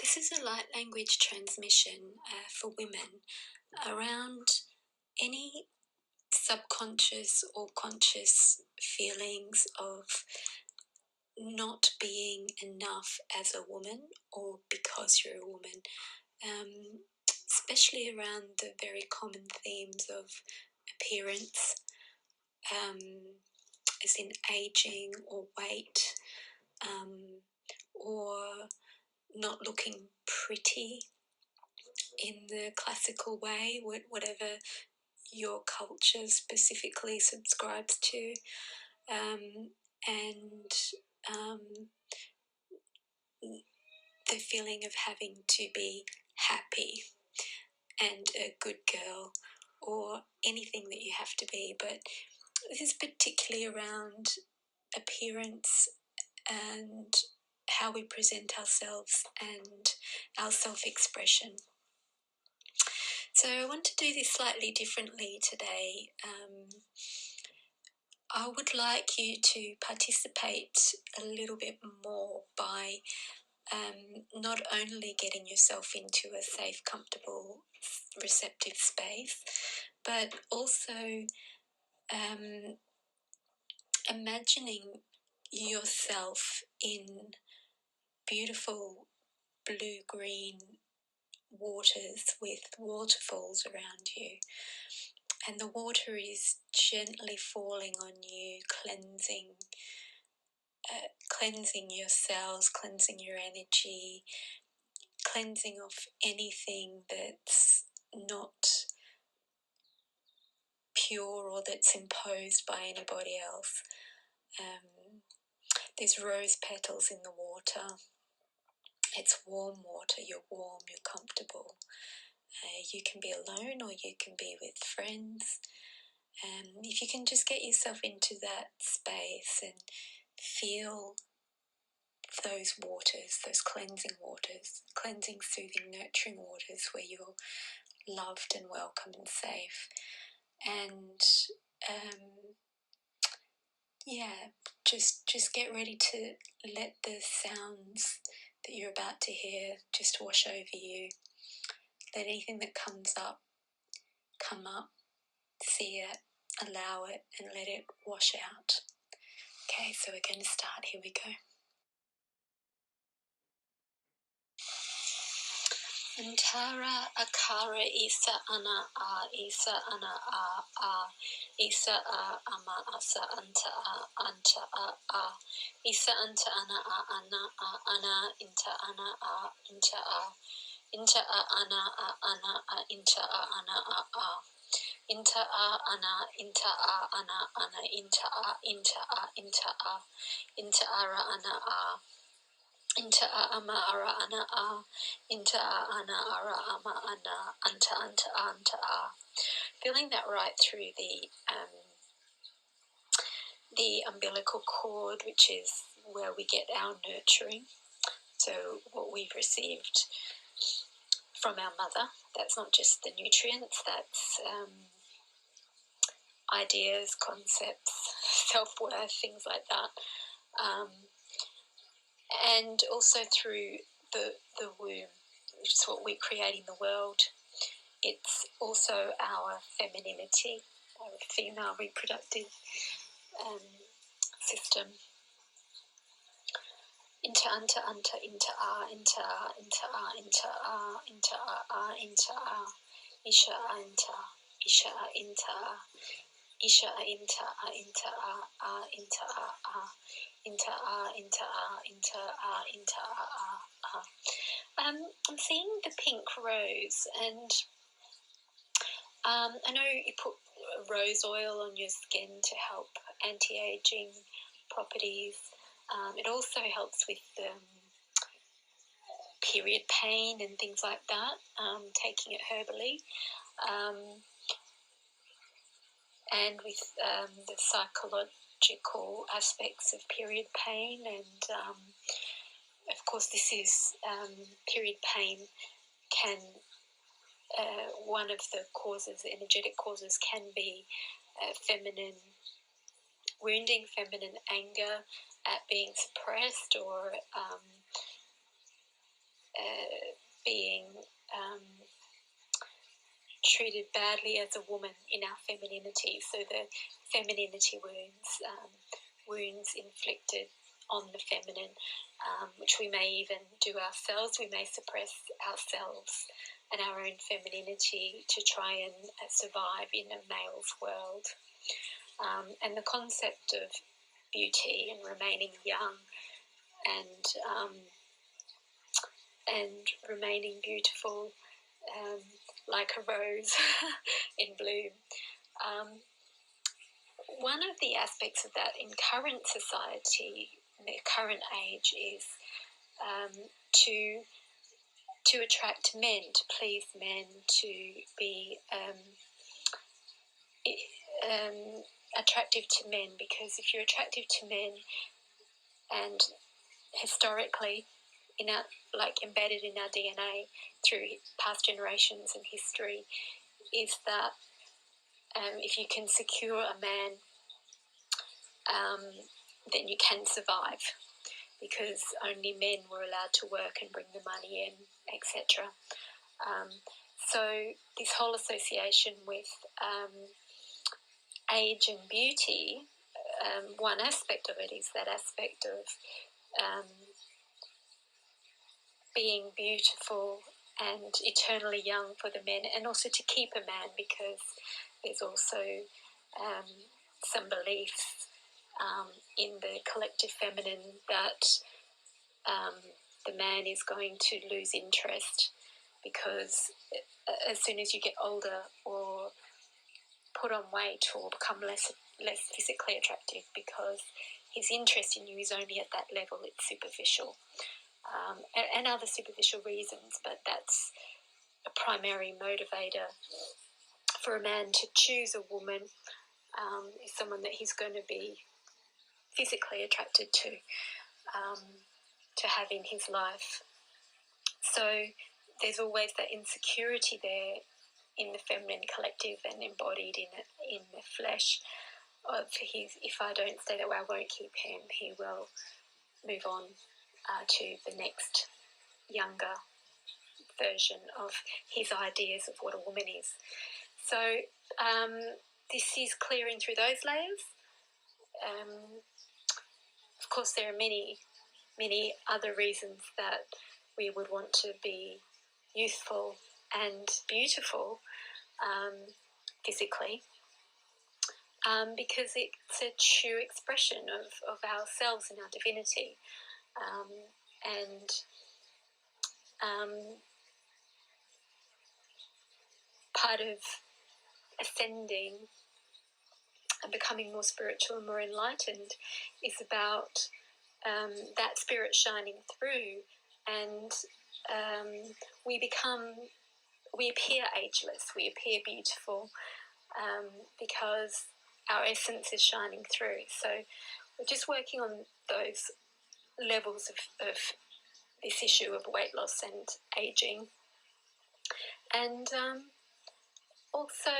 This is a light language transmission for women around any subconscious or conscious feelings of not being enough as a woman or because you're a woman, especially around the very common themes of appearance, as in aging or weight, or not looking pretty in the classical way, whatever your culture specifically subscribes to, and the feeling of having to be happy and a good girl or anything that you have to be. But this is particularly around appearance and how we present ourselves and our self-expression. So I want to do this slightly differently today. I would like you to participate a little bit more by not only getting yourself into a safe, comfortable, receptive space, but also imagining yourself in beautiful blue-green waters with waterfalls around you, and the water is gently falling on you, cleansing your cells, cleansing your energy, cleansing of anything that's not pure or that's imposed by anybody else. There's rose petals in the water. It's warm water. You're warm, you're comfortable. You can be alone or you can be with friends. If you can just get yourself into that space and feel those waters, those cleansing waters, cleansing, soothing, nurturing waters where you're loved and welcome and safe. And just get ready to let the sounds that you're about to hear just wash over you. Let anything that comes up, come up, see it, allow it, and let it wash out. Okay, so we're going to start. Here we go. Antara akara isa ana a isa ana a isa a ama asa anta a isa anta ana ana inta ana a inta a ana inta a ana a inta a ana inta a ana inta a inta ara ana a inta a ama ara ana a inta a ana ara ama ana anta a. Feeling that right through the umbilical cord, which is where we get our nurturing. So what we've received from our mother. That's not just the nutrients, that's ideas, concepts, self-worth, things like that. And also through the womb, which is what we create in the world. It's also our femininity, our female reproductive system. Inta anta inta a inta a inta a inta a inta a inta a isha a isha a inta a isha a inta a inta a inta a inta a inta a inta a inta a. I'm seeing the pink rose, and I know you put rose oil on your skin to help anti-aging properties. It also helps with period pain and things like that, taking it herbally. And with the psychological aspects of period pain, and of course this is period pain can, one of the causes, the energetic causes can be feminine wounding, feminine anger at being suppressed, or treated badly as a woman in our femininity. So the femininity wounds, wounds inflicted on the feminine, which we may even do ourselves. We may suppress ourselves and our own femininity to try and survive in a male's world. And the concept of beauty and remaining young and remaining beautiful, like a rose in bloom. One of the aspects of that in current society, in the current age, is to attract men, to please men, to be attractive to men, because if you're attractive to men, and historically, embedded in our DNA through past generations and history, is that if you can secure a man, then you can survive, because only men were allowed to work and bring the money in, etc. So this whole association with age and beauty, one aspect of it is that aspect of being beautiful and eternally young for the men, and also to keep a man, because there's also some beliefs in the collective feminine that the man is going to lose interest, because as soon as you get older or put on weight or become less physically attractive, because his interest in you is only at that level, it's superficial. And other superficial reasons, but that's a primary motivator for a man to choose a woman, is someone that he's going to be physically attracted to have in his life. So there's always that insecurity there in the feminine collective and embodied in the flesh of if I don't stay that way, I won't keep him, he will move on to the next younger version of his ideas of what a woman is. So this is clearing through those layers. Of course, there are many other reasons that we would want to be youthful and beautiful physically, because it's a true expression of ourselves and our divinity. And part of ascending and becoming more spiritual and more enlightened is about that spirit shining through, and we appear ageless, we appear beautiful, because our essence is shining through. So we're just working on those levels of this issue of weight loss and aging. And also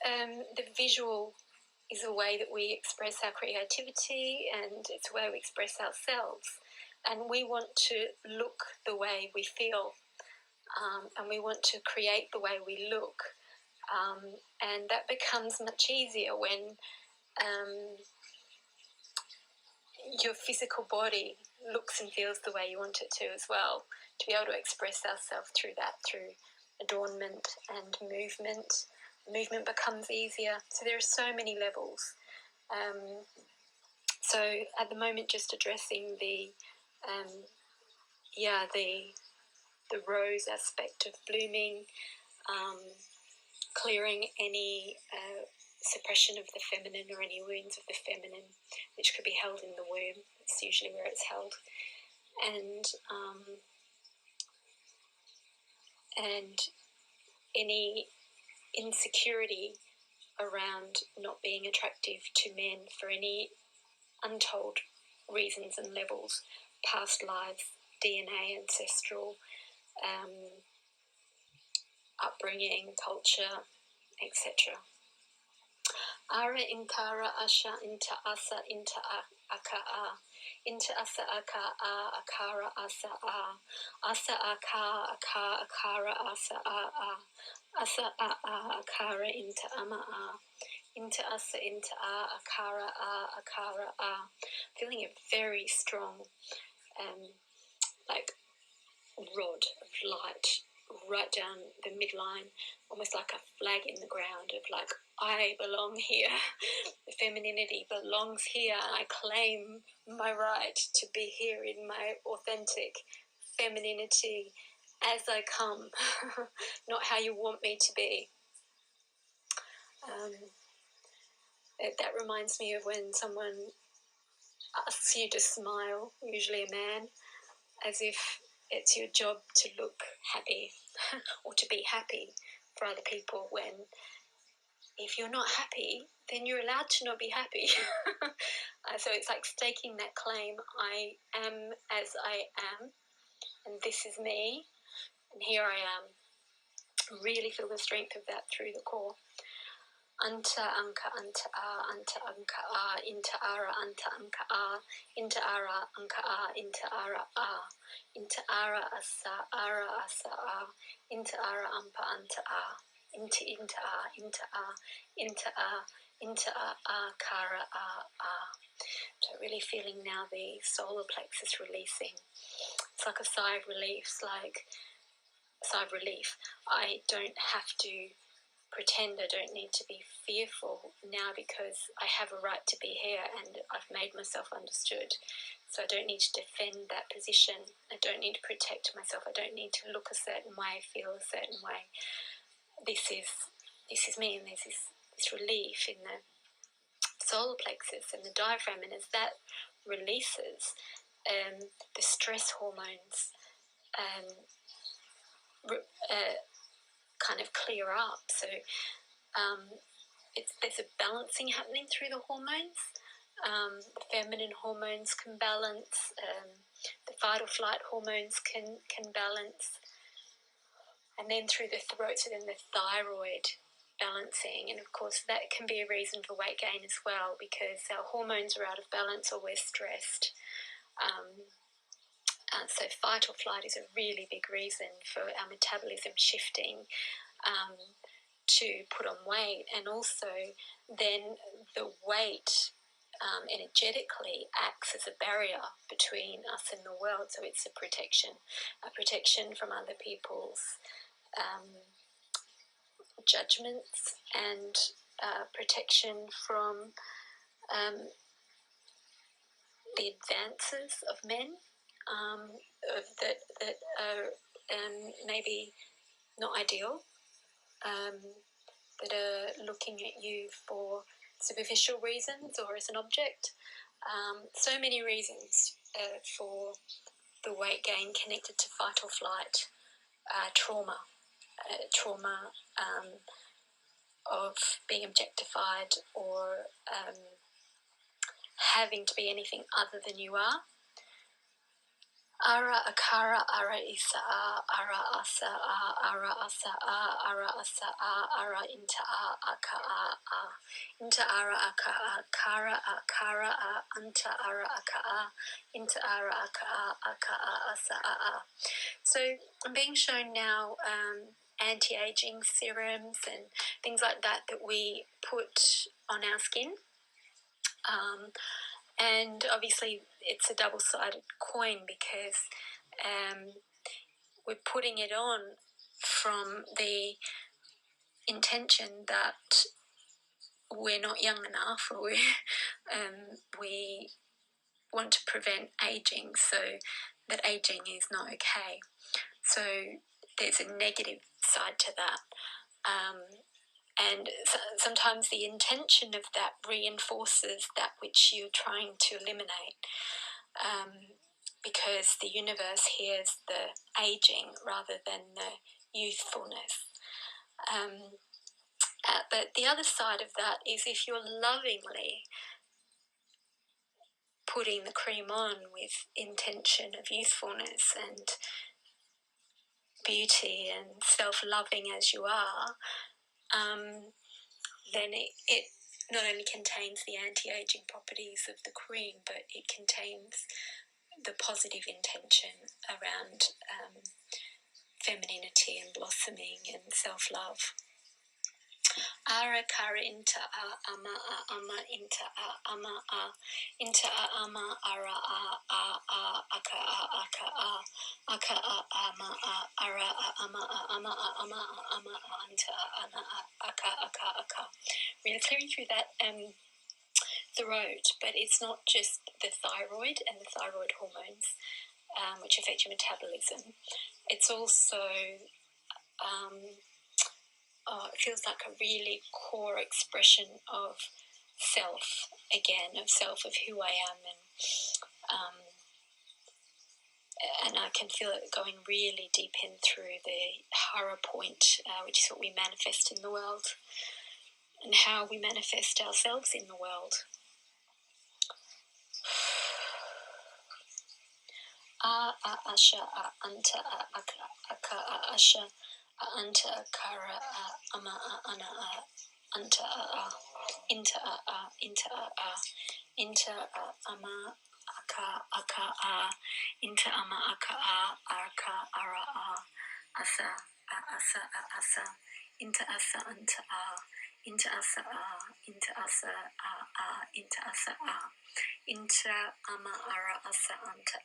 the visual is a way that we express our creativity, and it's a way we express ourselves. And we want to look the way we feel, and we want to create the way we look. And that becomes much easier when your physical body looks and feels the way you want it to as well, to be able to express ourselves through that, through adornment and movement. Movement becomes easier. So there are so many levels. So at the moment, just addressing the rose aspect of blooming, clearing any suppression of the feminine or any wounds of the feminine, which could be held in the womb. It's usually where it's held. And any insecurity around not being attractive to men for any untold reasons and levels, past lives, DNA, ancestral, upbringing, culture, etc. Ara inkara asha inta asa inta aka'a into asa aka akara asa asa aka akara asa asa akara into into asa into akara akara feeling a very strong like rod of light right down the midline, almost like a flag in the ground of like, I belong here. The femininity belongs here, and I claim my right to be here in my authentic femininity as I come, not how you want me to be. That reminds me of when someone asks you to smile, usually a man, as if it's your job to look happy or to be happy for other people, when if you're not happy, then you're allowed to not be happy. So it's like staking that claim, I am as I am, and this is me, and here I am. Really feel the strength of that through the core. Anta anka anta inta ara anta anka inta ara anka inta ara inta ara asa inta ara ampa anta inta kara So really feeling now the solar plexus releasing. It's like a sigh of relief. It's like a sigh of relief. I don't have to pretend, I don't need to be fearful now, because I have a right to be here and I've made myself understood. So I don't need to defend that position. I don't need to protect myself. I don't need to look a certain way, feel a certain way. This is me, and there's this relief in the solar plexus and the diaphragm, and as that releases, the stress hormones kind of clear up. So there's a balancing happening through the hormones. The feminine hormones can balance, the fight or flight hormones can balance, and then through the throat, so then the thyroid balancing, and of course that can be a reason for weight gain as well, because our hormones are out of balance or we're stressed. So fight or flight is a really big reason for our metabolism shifting to put on weight, and also then the weight energetically acts as a barrier between us and the world. So it's a protection from other people's judgments, and protection from the advances of men that are maybe not ideal, that are looking at you for superficial reasons or as an object. So many reasons for the weight gain connected to fight or flight, trauma of being objectified or having to be anything other than you are. Ara akara ara isa ara asa ara asa ara asa ara inta aka inta ara aka kara akara anta ara aka inta ara aka asa So I'm being shown now anti-aging serums and things like that we put on our skin. And obviously it's a double-sided coin, because we're putting it on from the intention that we're not young enough, or we want to prevent aging, so that aging is not okay. So there's a negative side to that. And sometimes the intention of that reinforces that which you're trying to eliminate, because the universe hears the aging rather than the youthfulness. But the other side of that is, if you're lovingly putting the cream on with intention of youthfulness and beauty and self-loving as you are, then it not only contains the anti-aging properties of the cream, but it contains the positive intention around femininity and blossoming and self-love. Ara kara inta a ama inta a ama inta a ama ara aka aka ama ara ama anta ana aka. Really clearing through that throat, but it's not just the thyroid and the thyroid hormones which affect your metabolism. It's also it feels like a really core expression of self, again, of self, of who I am, and I can feel it going really deep in through the hara point, which is what we manifest in the world, and how we manifest ourselves in the world. Asha anta aka asha anta kara ama ana anta inta inta ama aka inta ama aka ara asa inta asa anta inta asa inta asa inta asa inta ama ara asa anta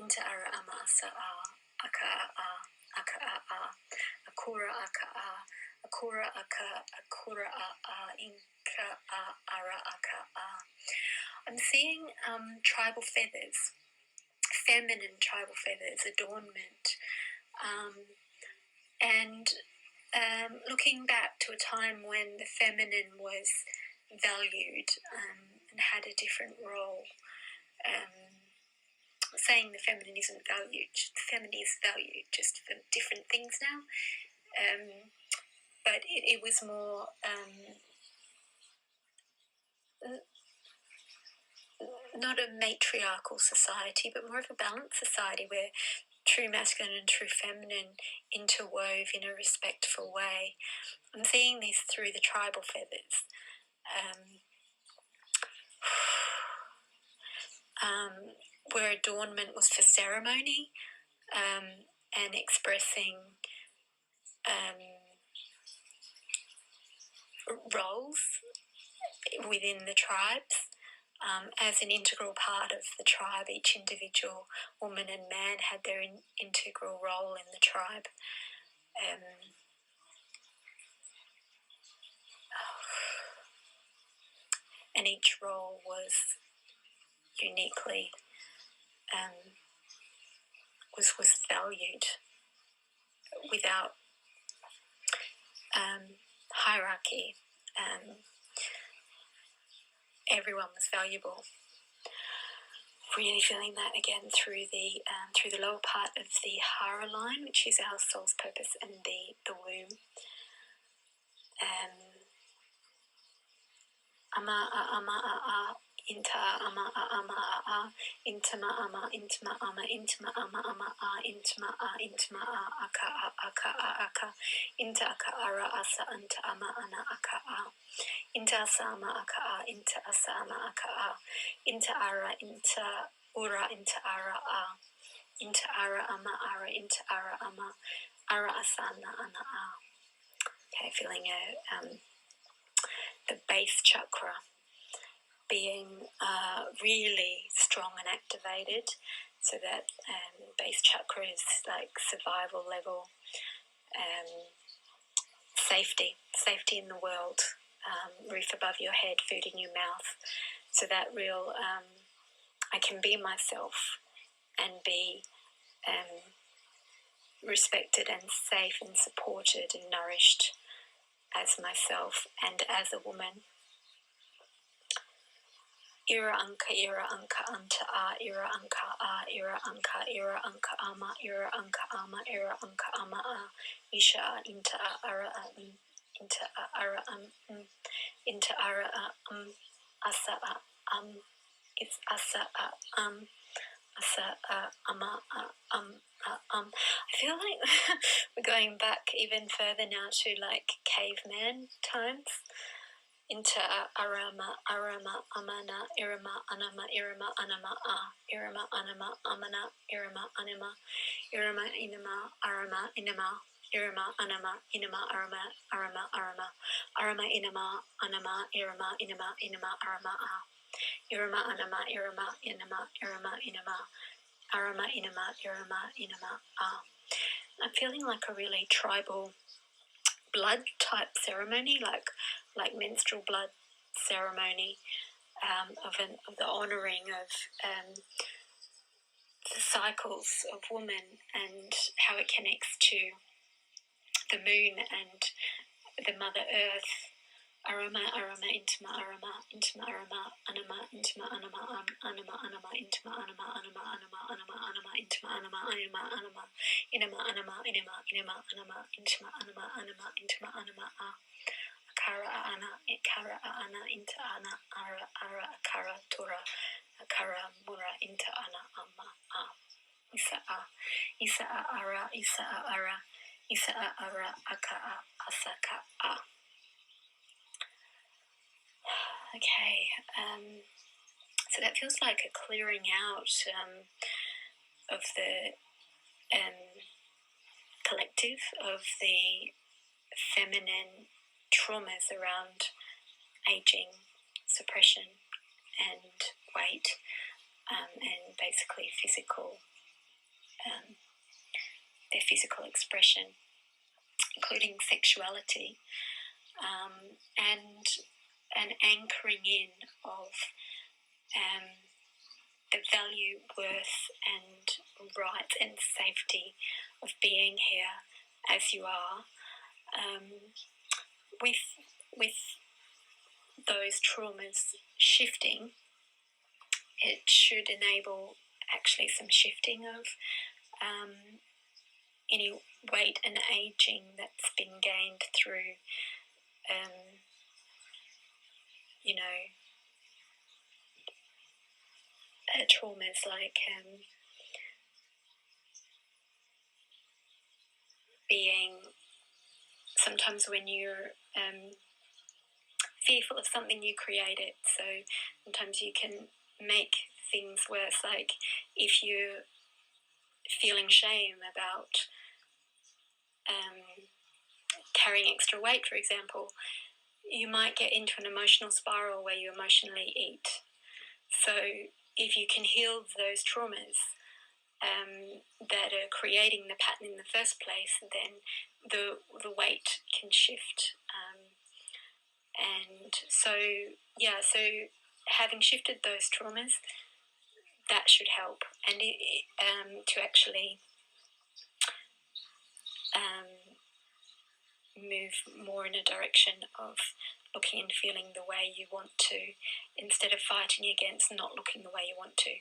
inta ara ama asa aka akura aka akura inka ara aka. I'm seeing tribal feathers, feminine tribal feathers, adornment, and looking back to a time when the feminine was valued and had a different role. Saying the feminine isn't valued, the feminine is valued just for different things now, but it was more not a matriarchal society, but more of a balanced society where true masculine and true feminine interwove in a respectful way. I'm seeing this through the tribal feathers. Where adornment was for ceremony and expressing roles within the tribes. As an integral part of the tribe, each individual woman and man had their integral role in the tribe. And each role was uniquely was valued without hierarchy. Everyone was valuable. Really feeling that again through the lower part of the hara line, which is our soul's purpose, and the womb. Inta ama intama ama intama ama intama ama intama aka inta aka ara asa anta ama ana aka inta asa ama aka inta asa ama aka inta ara inta ura inta ara inta ara ama ara inta ara ama ara asana ana. Okay, feeling the base chakra being really strong and activated, so that base chakra is like survival level, safety in the world, roof above your head, food in your mouth, so that real I can be myself and be respected and safe and supported and nourished as myself and as a woman. Ira anka anta ira anka ira anka ama ira anka ama isha inta ara inta ara inta ara asa it's asa asa ama I feel like we're going back even further now to like caveman times. into arama, arama, amana, irama, anama, irama, anama, irama, anama, amana, irama, anima, irama, inama, arama, inama, irama, anama, inama, arama, arama, arama, arama, inama, anama, irama, inama, inama, arama, irama, anama, irama, inama, irama, inama, arama, inama, irama, inama, I'm feeling like a really tribal blood type ceremony, like menstrual blood ceremony, of the honouring of the cycles of woman and how it connects to the moon and the Mother Earth. Arama, arama, intima, arama, intima, arama, anama, intima, anama, anama, anama, intima, anama, anama, anama, anama, anama, intima, anama, anima, anama, inama, anama, inima, inima, anama, intima, anama, anama, intima, anama, akara, ana, ikara, ana, inta, ana, ara, akara, tora, akara, mura, inta, ana, amma, isa, isa, ara, isa, ara, isa, ara, aka, asaka, Okay, so that feels like a clearing out of the collective of the feminine traumas around aging, suppression, and weight, and basically their physical expression, including sexuality, and an anchoring in of the value, worth, and right and safety of being here as you are. With those traumas shifting, it should enable actually some shifting of any weight and aging that's been gained through, traumas like being sometimes when you're fearful of something you created, so sometimes you can make things worse, like if you're feeling shame about carrying extra weight, for example, you might get into an emotional spiral where you emotionally eat. So if you can heal those traumas that are creating the pattern in the first place, then the weight can shift. And so having shifted those traumas, that should help, and to actually move more in a direction of looking and feeling the way you want to, instead of fighting against not looking the way you want to.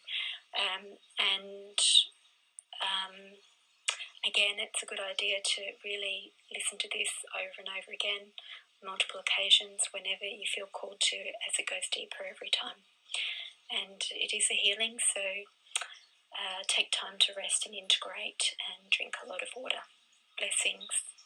Again, it's a good idea to really listen to this over and over again, multiple occasions, whenever you feel called to, as it goes deeper every time. And it is a healing, so take time to rest and integrate, and drink a lot of water. Blessings.